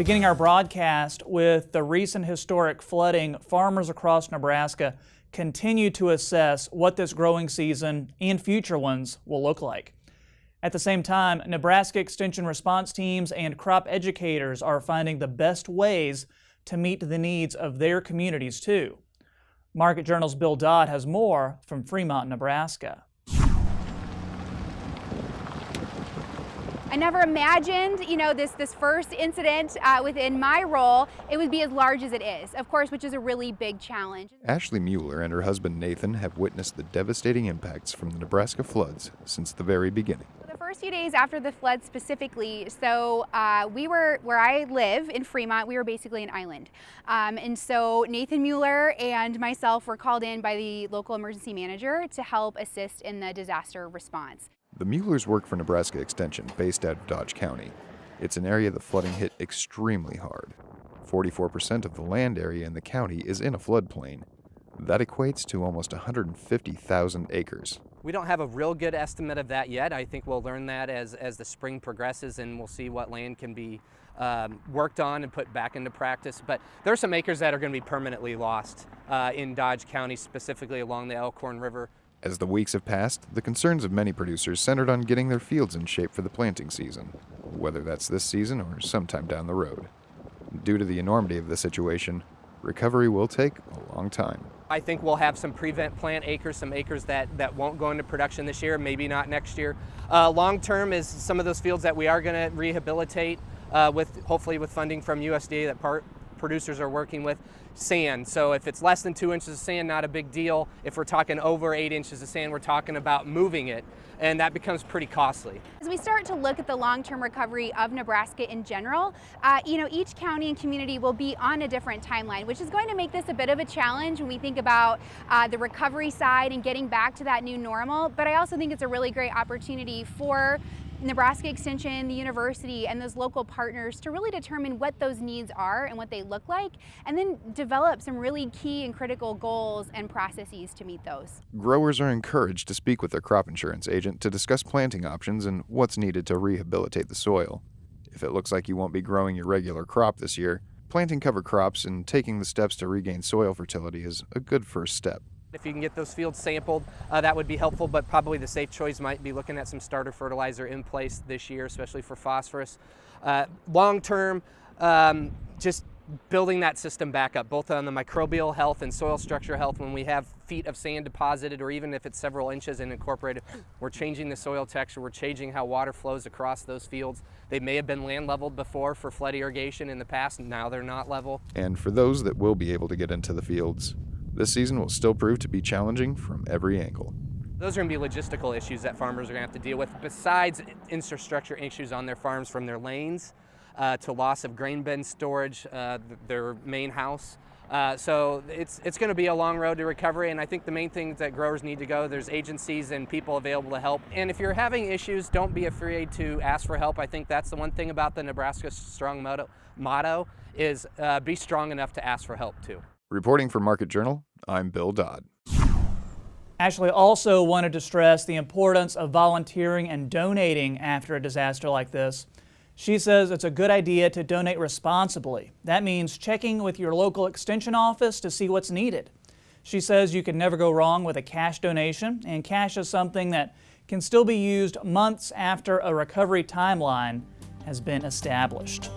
Beginning our broadcast with the recent historic flooding, farmers across Nebraska continue to assess what this growing season and future ones will look like. At the same time, Nebraska Extension response teams and crop educators are finding the best ways to meet the needs of their communities too. Market Journal's Bill Dodd has more from Fremont, Nebraska. I never imagined, this first incident within my role, it would be as large as it is, of course, which is a really big challenge. Ashley Mueller and her husband Nathan have witnessed the devastating impacts from the Nebraska floods since the very beginning. The first few days after the flood specifically, so we were, where I live in Fremont, we were basically an island. And so Nathan Mueller and myself were called in by the local emergency manager to help assist in the disaster response. The Muellers work for Nebraska Extension, based out of Dodge County. It's an area the flooding hit extremely hard. 44% of the land area in the county is in a floodplain. That equates to almost 150,000 acres. We don't have a real good estimate of that yet. I think we'll learn that as the spring progresses, and we'll see what land can be worked on and put back into practice. But there are some acres that are going to be permanently lost in Dodge County, specifically along the Elkhorn River. As the weeks have passed, the concerns of many producers centered on getting their fields in shape for the planting season, whether that's this season or sometime down the road. Due to the enormity of the situation, recovery will take a long time. I think we'll have some prevent plant acres, some acres that won't go into production this year, maybe not next year. Long term is some of those fields that we are going to rehabilitate hopefully with funding from USDA that producers are working with. Sand. So if it's less than 2 inches of sand, not a big deal. If we're talking over 8 inches of sand, we're talking about moving it, and that becomes pretty costly. As we start to look at the long-term recovery of Nebraska in general, each county and community will be on a different timeline, which is going to make this a bit of a challenge when we think about the recovery side and getting back to that new normal. But I also think it's a really great opportunity for Nebraska Extension, the university, and those local partners to really determine what those needs are and what they look like, and then develop some really key and critical goals and processes to meet those. Growers are encouraged to speak with their crop insurance agent to discuss planting options and what's needed to rehabilitate the soil. If it looks like you won't be growing your regular crop this year, planting cover crops and taking the steps to regain soil fertility is a good first step. If you can get those fields sampled, that would be helpful, but probably the safe choice might be looking at some starter fertilizer in place this year, especially for phosphorus. Long term, just building that system back up, both on the microbial health and soil structure health. When we have feet of sand deposited, or even if it's several inches and incorporated, we're changing the soil texture, we're changing how water flows across those fields. They may have been land leveled before for flood irrigation in the past, and now they're not level. And for those that will be able to get into the fields, this season will still prove to be challenging from every angle. Those are going to be logistical issues that farmers are going to have to deal with, besides infrastructure issues on their farms, from their lanes to loss of grain bin storage, their main house. So it's going to be a long road to recovery, and I think the main thing that growers need to go, there's agencies and people available to help. And if you're having issues, don't be afraid to ask for help. I think that's the one thing about the Nebraska Strong motto is be strong enough to ask for help too. Reporting for Market Journal, I'm Bill Dodd. Ashley also wanted to stress the importance of volunteering and donating after a disaster like this. She says it's a good idea to donate responsibly. That means checking with your local extension office to see what's needed. She says you can never go wrong with a cash donation, and cash is something that can still be used months after a recovery timeline has been established.